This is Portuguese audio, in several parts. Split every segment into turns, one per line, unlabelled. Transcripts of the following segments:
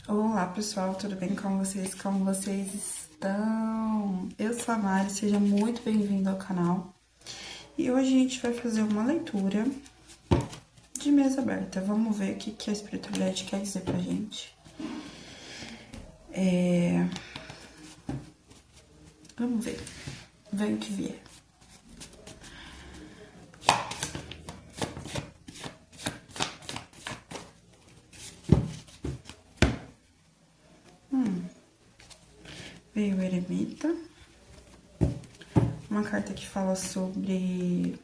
Olá pessoal, tudo bem com vocês? Como vocês estão? Eu sou a Mari, seja muito bem-vindo ao canal. E hoje a gente vai fazer uma leitura de mesa aberta. Vamos ver o que a espiritualidade quer dizer pra gente. Vamos ver. Vem o que vier. Veio o Eremita. Uma carta que fala sobre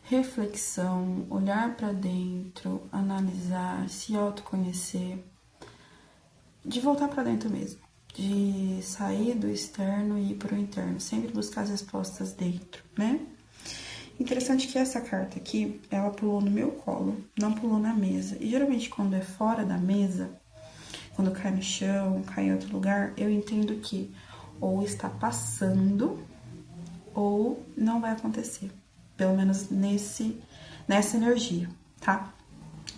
reflexão, olhar pra dentro, analisar, se autoconhecer, de voltar pra dentro mesmo, de sair do externo e ir pro interno, sempre buscar as respostas dentro, né? Interessante que essa carta aqui, ela pulou no meu colo, não pulou na mesa. E geralmente quando é fora da mesa, quando cai no chão, cai em outro lugar, eu entendo que ou está passando ou não vai acontecer. Pelo menos nessa energia, tá?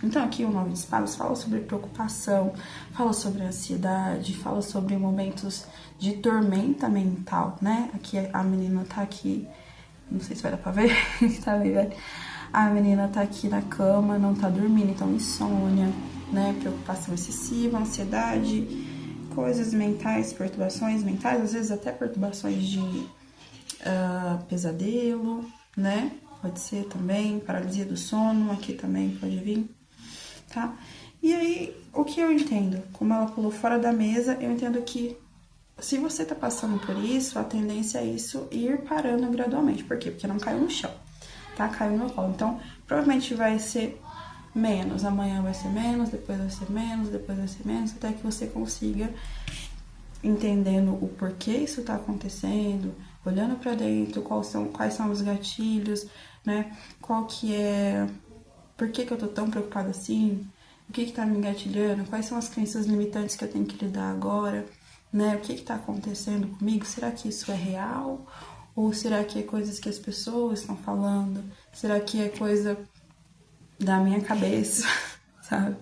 Então, aqui o 9 de espadas fala sobre preocupação, fala sobre ansiedade, fala sobre momentos de tormenta mental, né? Aqui a menina tá aqui, não sei se vai dar pra ver, tá bem, velho? A menina tá aqui na cama, não tá dormindo, então insônia, né? Preocupação excessiva, ansiedade, coisas mentais, perturbações mentais, às vezes até perturbações de pesadelo, né? Pode ser também, paralisia do sono, aqui também pode vir, tá? E aí, o que eu entendo? Como ela pulou fora da mesa, eu entendo que se você tá passando por isso, a tendência é isso ir parando gradualmente. Por quê? Porque não caiu no chão, tá? Caiu no colo. Então, provavelmente vai ser menos. Amanhã vai ser menos, depois vai ser menos, depois vai ser menos, até que você consiga entendendo o porquê isso tá acontecendo, olhando para dentro, quais são os gatilhos, né? Qual que é, por que eu tô tão preocupada assim? O que tá me engatilhando? Quais são as crenças limitantes que eu tenho que lidar agora, né? O que tá acontecendo comigo? Será que isso é real? Ou será que é coisas que as pessoas estão falando? Será que é coisa da minha cabeça, sabe?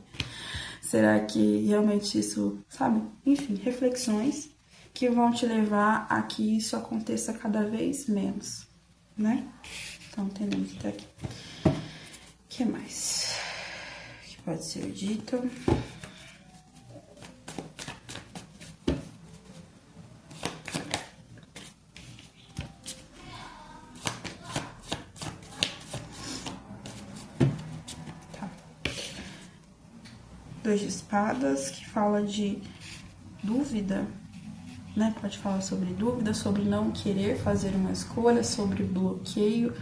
Será que realmente isso, sabe? Enfim, reflexões que vão te levar a que isso aconteça cada vez menos, né? Então, entendemos até aqui. O que mais que pode ser dito? Tá. 2 de espadas, que fala de dúvida, né? Pode falar sobre dúvida, sobre não querer fazer uma escolha, sobre bloqueio.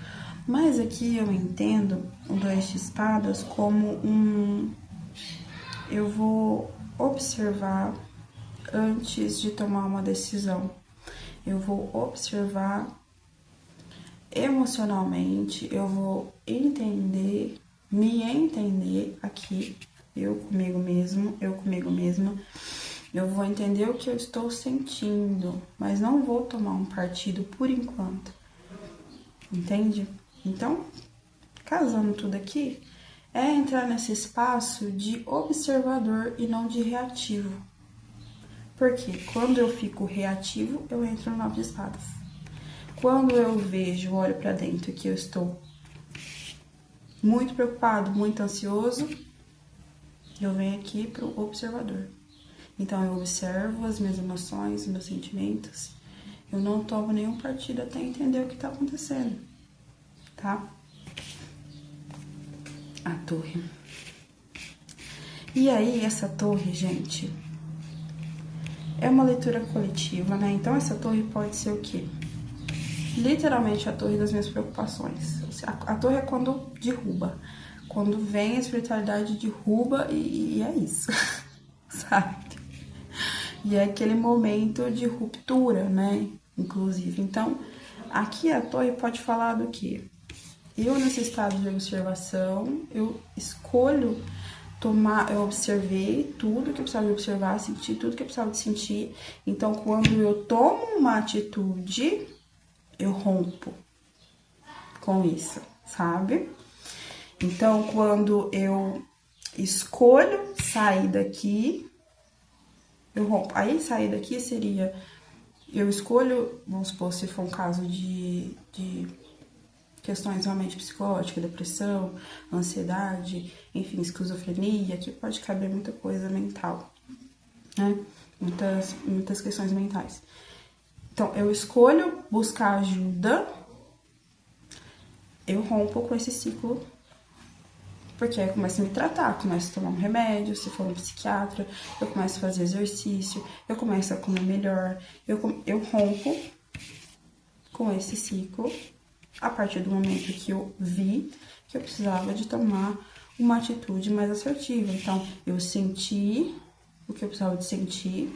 Mas aqui eu entendo o 2 de espadas como eu vou observar antes de tomar uma decisão. Eu vou observar emocionalmente, eu vou entender, me entender aqui, eu comigo mesma. Eu vou entender o que eu estou sentindo, mas não vou tomar um partido por enquanto. Entende? Então, casando tudo aqui, é entrar nesse espaço de observador e não de reativo. Porque quando eu fico reativo, eu entro no 9 de espadas. Quando eu vejo, olho pra dentro que eu estou muito preocupado, muito ansioso, eu venho aqui pro observador. Então, eu observo as minhas emoções, meus sentimentos. Eu não tomo nenhum partido até entender o que tá acontecendo, tá? A torre. E aí, essa torre, gente, é uma leitura coletiva, né? Então, essa torre pode ser o quê? Literalmente, a torre das minhas preocupações. A torre é quando derruba. Quando vem a espiritualidade, derruba e é isso, sabe? E é aquele momento de ruptura, né? Inclusive. Então, aqui a torre pode falar do quê? Eu, nesse estado de observação, eu escolho tomar, eu observei tudo que eu precisava de observar, senti tudo que eu precisava de sentir. Então, quando eu tomo uma atitude, eu rompo com isso, sabe? Então, quando eu escolho sair daqui, eu rompo. Aí, sair daqui seria, eu escolho, vamos supor, se for um caso de questões realmente psicológicas, depressão, ansiedade, enfim, esquizofrenia, que pode caber muita coisa mental, né? Muitas questões mentais. Então, eu escolho buscar ajuda, eu rompo com esse ciclo, porque aí eu começo a me tratar, começo a tomar um remédio, se for um psiquiatra, eu começo a fazer exercício, eu começo a comer melhor, eu rompo com esse ciclo a partir do momento que eu vi que eu precisava de tomar uma atitude mais assertiva. Então, eu senti o que eu precisava de sentir,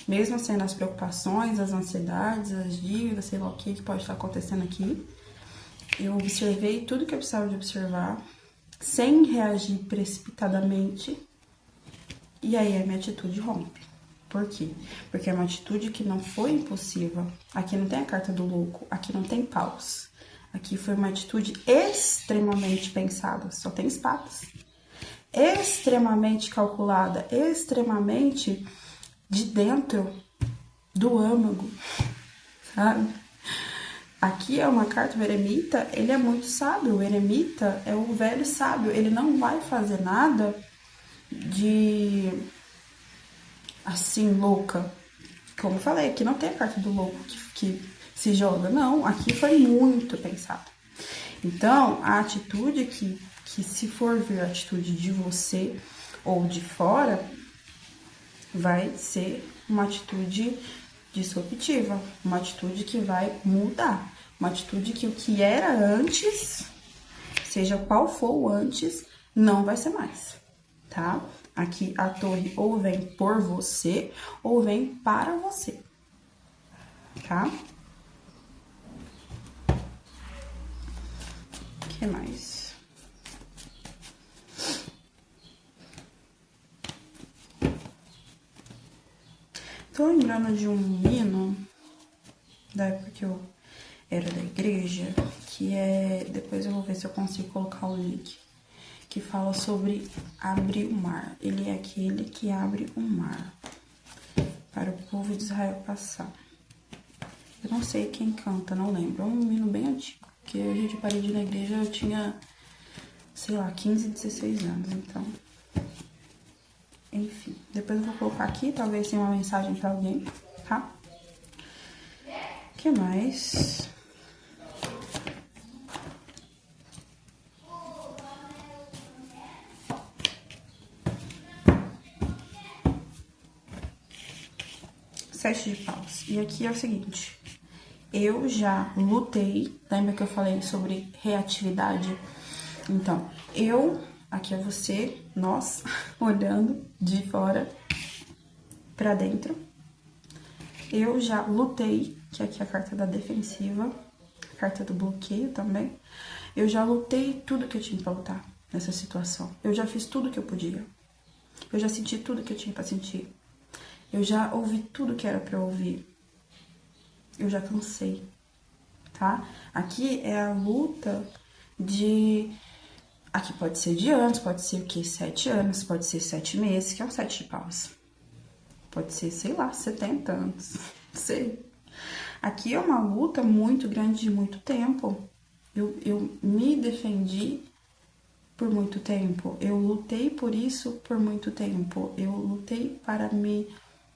mesmo sendo as preocupações, as ansiedades, as dívidas, sei lá o que pode estar acontecendo aqui. Eu observei tudo que eu precisava de observar, sem reagir precipitadamente, e aí a minha atitude rompe. Por quê? Porque é uma atitude que não foi impulsiva. Aqui não tem a carta do louco, aqui não tem paus. Aqui foi uma atitude extremamente pensada, só tem espadas. Extremamente calculada, extremamente de dentro do âmago, sabe? Aqui é uma carta, o eremita, ele é muito sábio. O eremita é o velho sábio, ele não vai fazer nada de assim, louca. Como eu falei, aqui não tem a carta do louco que se joga, não. Aqui foi muito pensado. Então, a atitude que se for ver a atitude de você ou de fora, vai ser uma atitude disruptiva, uma atitude que vai mudar, uma atitude que o que era antes, seja qual for o antes, não vai ser mais, tá? Aqui a torre ou vem por você, ou vem para você, tá? O que mais? Tô lembrando de um hino, da época que eu era da igreja, que é... Depois eu vou ver se eu consigo colocar o link. Que fala sobre abrir o mar. Ele é aquele que abre o mar para o povo de Israel passar. Eu não sei quem canta, não lembro. É um hino bem antigo. Porque a gente parei de ir na igreja, eu tinha, sei lá, 15, 16 anos. Então, enfim. Depois eu vou colocar aqui, talvez tenha uma mensagem para alguém, tá? O que mais? Sete de paus. E aqui é o seguinte, eu já lutei, lembra que eu falei sobre reatividade? Então, aqui é você, nós, olhando de fora pra dentro. Eu já lutei, que aqui é a carta da defensiva, a carta do bloqueio também. Eu já lutei tudo que eu tinha pra lutar nessa situação. Eu já fiz tudo que eu podia. Eu já senti tudo que eu tinha pra sentir. Eu já ouvi tudo que era pra ouvir. Eu já cansei, tá? Aqui é a luta de... Aqui pode ser de anos, pode ser o quê? 7 anos, pode ser 7 meses, que é um 7 de paus. Pode ser, sei lá, 70 anos, não sei. Aqui é uma luta muito grande de muito tempo. Eu me defendi por muito tempo. Eu lutei por isso por muito tempo. Eu lutei para me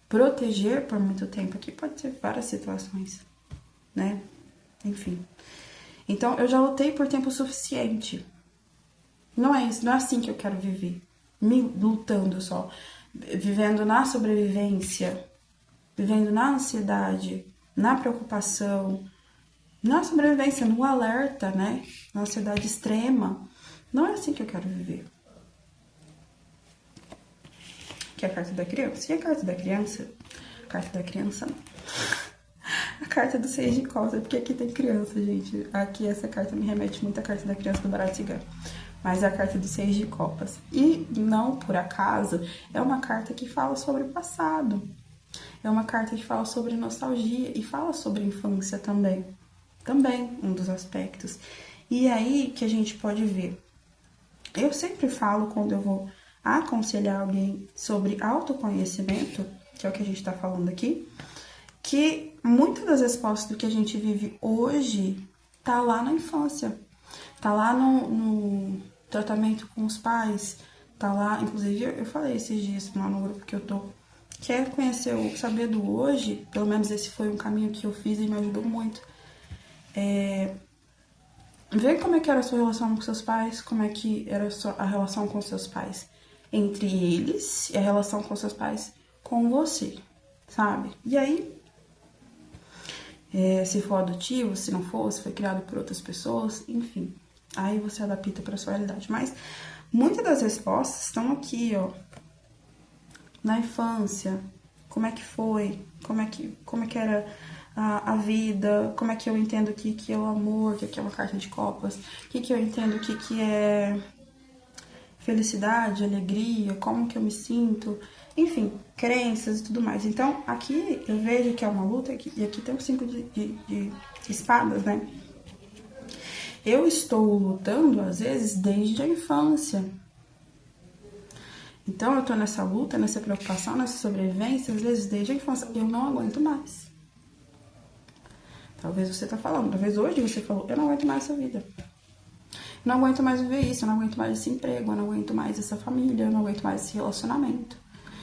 proteger por muito tempo. Aqui pode ser várias situações, né? Enfim. Então, eu já lutei por tempo suficiente. Não é isso, não é assim que eu quero viver. Me lutando só. Vivendo na sobrevivência. Vivendo na ansiedade, na preocupação. Na sobrevivência, no alerta, né? Na ansiedade extrema. Não é assim que eu quero viver. Que é a carta da criança. E a carta da criança? A carta da criança não. A carta do 6 de copas, porque aqui tem criança, gente. Aqui essa carta me remete muito à carta da criança do baralho cigano. Mas é a carta do 6 de copas. E não por acaso, é uma carta que fala sobre o passado. É uma carta que fala sobre nostalgia e fala sobre infância também. Também um dos aspectos. E aí que a gente pode ver Eu sempre falo quando eu vou aconselhar alguém sobre autoconhecimento, que é o que a gente tá falando aqui, que muitas das respostas do que a gente vive hoje tá lá na infância, tá lá no tratamento com os pais, tá lá, inclusive eu falei esses dias lá no grupo que eu tô, quer conhecer o saber do hoje, pelo menos esse foi um caminho que eu fiz e me ajudou muito, ver como é que era a sua relação com seus pais, como é que era a relação com seus pais entre eles e a relação com seus pais com você, sabe? E aí, se for adotivo, se não for, se foi criado por outras pessoas, enfim, aí você adapta para sua realidade. Mas muitas das respostas estão aqui, ó, na infância, como é que foi, como é que era a vida, como é que eu entendo o que é o amor, o que é uma carta de copas, o que eu entendo o que é felicidade, alegria, como que eu me sinto, enfim, crenças e tudo mais. Então, aqui eu vejo que é uma luta, e aqui tem o 5 de espadas, né? Eu estou lutando, às vezes, desde a infância. Então, eu tô nessa luta, nessa preocupação, nessa sobrevivência, às vezes, desde a infância. Eu não aguento mais. Talvez você tá falando, talvez hoje você falou, eu não aguento mais essa vida. Eu não aguento mais viver isso, eu não aguento mais esse emprego, eu não aguento mais essa família, eu não aguento mais esse relacionamento.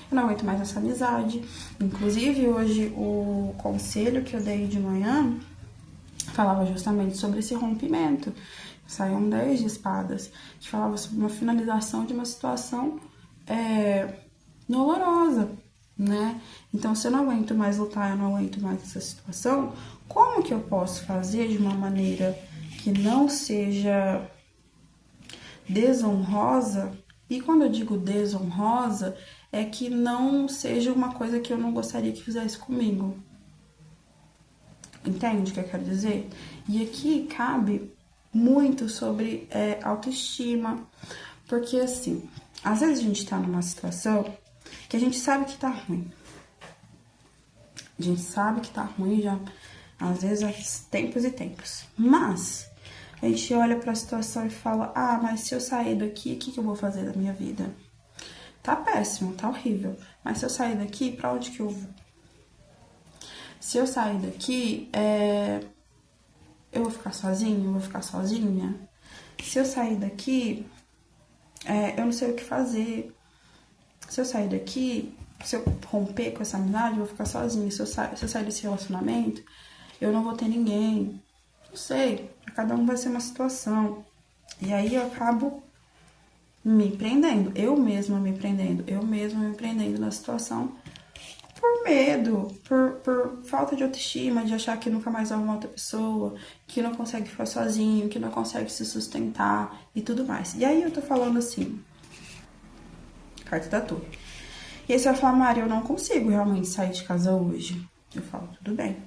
Eu não aguento mais essa amizade. Inclusive, hoje, o conselho que eu dei de manhã falava justamente sobre esse rompimento. Saiu um 10 de espadas, que falava sobre uma finalização de uma situação dolorosa, né? Então, se eu não aguento mais lutar, eu não aguento mais essa situação, como que eu posso fazer de uma maneira que não seja desonrosa? E quando eu digo desonrosa, é que não seja uma coisa que eu não gostaria que fizesse comigo. Entende o que eu quero dizer? E aqui cabe muito sobre autoestima, porque assim, às vezes a gente tá numa situação que a gente sabe que tá ruim. A gente sabe que tá ruim já, às vezes, há tempos e tempos. Mas a gente olha pra situação e fala, ah, mas se eu sair daqui, o que eu vou fazer da minha vida? Tá péssimo, tá horrível. Mas se eu sair daqui, pra onde que eu vou? Se eu sair daqui, eu vou ficar sozinho? Eu vou ficar sozinha? Se eu sair daqui, eu não sei o que fazer. Se eu sair daqui, se eu romper com essa amizade, eu vou ficar sozinha. Se eu sair desse relacionamento, eu não vou ter ninguém. Não sei, pra cada um vai ser uma situação. E aí eu acabo me prendendo, eu mesma me prendendo na situação por medo, por falta de autoestima, de achar que nunca mais vai uma outra pessoa, que não consegue ficar sozinho, que não consegue se sustentar e tudo mais. E aí eu tô falando assim, carta da Torre. E aí você vai falar, Mari, eu não consigo realmente sair de casa hoje. Eu falo, tudo bem,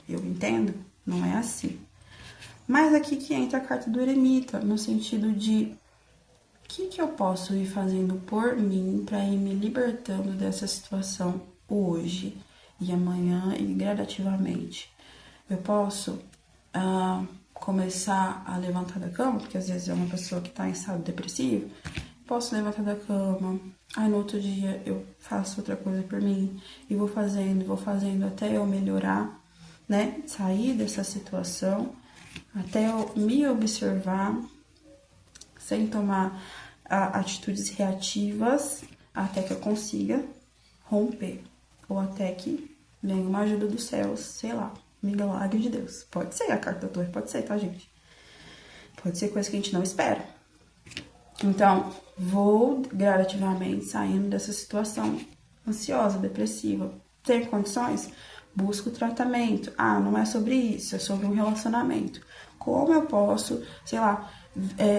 eu entendo, não é assim. Mas aqui que entra a carta do eremita, no sentido de o que eu posso ir fazendo por mim para ir me libertando dessa situação hoje e amanhã e gradativamente. Eu posso começar a levantar da cama, porque às vezes é uma pessoa que está em estado depressivo. Posso levantar da cama, aí no outro dia eu faço outra coisa por mim e vou fazendo até eu melhorar, né? Sair dessa situação, até eu me observar, sem tomar atitudes reativas, até que eu consiga romper. Ou até que venha uma ajuda dos céus, sei lá, milagre de Deus. Pode ser a carta da Torre, pode ser, tá, gente? Pode ser coisa que a gente não espera. Então, vou gradativamente saindo dessa situação ansiosa, depressiva. Tem condições? Busco tratamento. Ah, não é sobre isso, é sobre um relacionamento. Como eu posso, sei lá,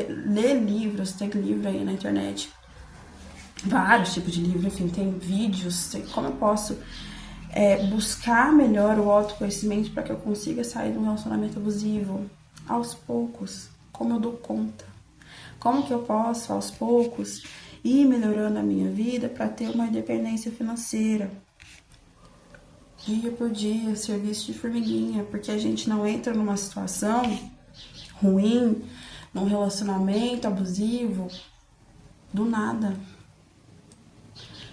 ler livros, tem livro aí na internet, vários tipos de livro, enfim, tem vídeos, como eu posso buscar melhor o autoconhecimento para que eu consiga sair de um relacionamento abusivo aos poucos, como eu dou conta, como que eu posso aos poucos ir melhorando a minha vida para ter uma independência financeira, dia por dia, serviço de formiguinha, porque a gente não entra numa situação ruim, num relacionamento abusivo, do nada.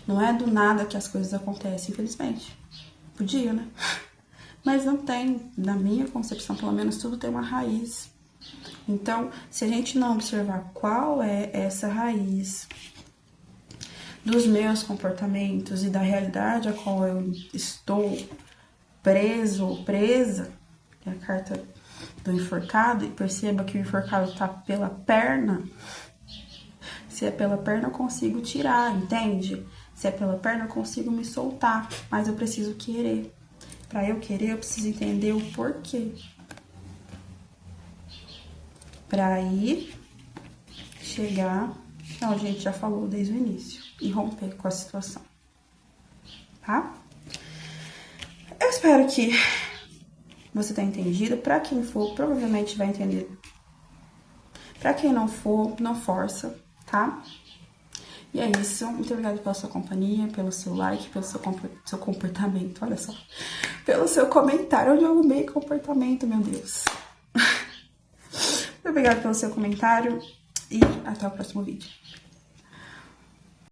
Não é do nada que as coisas acontecem, infelizmente. Podia, né? Mas não tem. Na minha concepção, pelo menos, tudo tem uma raiz. Então, se a gente não observar qual é essa raiz dos meus comportamentos e da realidade a qual eu estou preso ou presa, que é a carta do enforcado, e perceba que o enforcado tá pela perna. Se é pela perna, eu consigo tirar, entende? Se é pela perna, eu consigo me soltar, mas eu preciso querer. Para eu querer, eu preciso entender o porquê. Para aí chegar onde a gente já falou desde o início e romper com a situação, tá? Eu espero que você tenha entendido. Para quem for, provavelmente vai entender. Para quem não for, não força, tá? E é isso. Muito obrigada pela sua companhia, pelo seu like, pelo seu comportamento, olha só. Pelo seu comentário. Onde eu arrumei comportamento, meu Deus. Muito obrigada pelo seu comentário e até o próximo vídeo.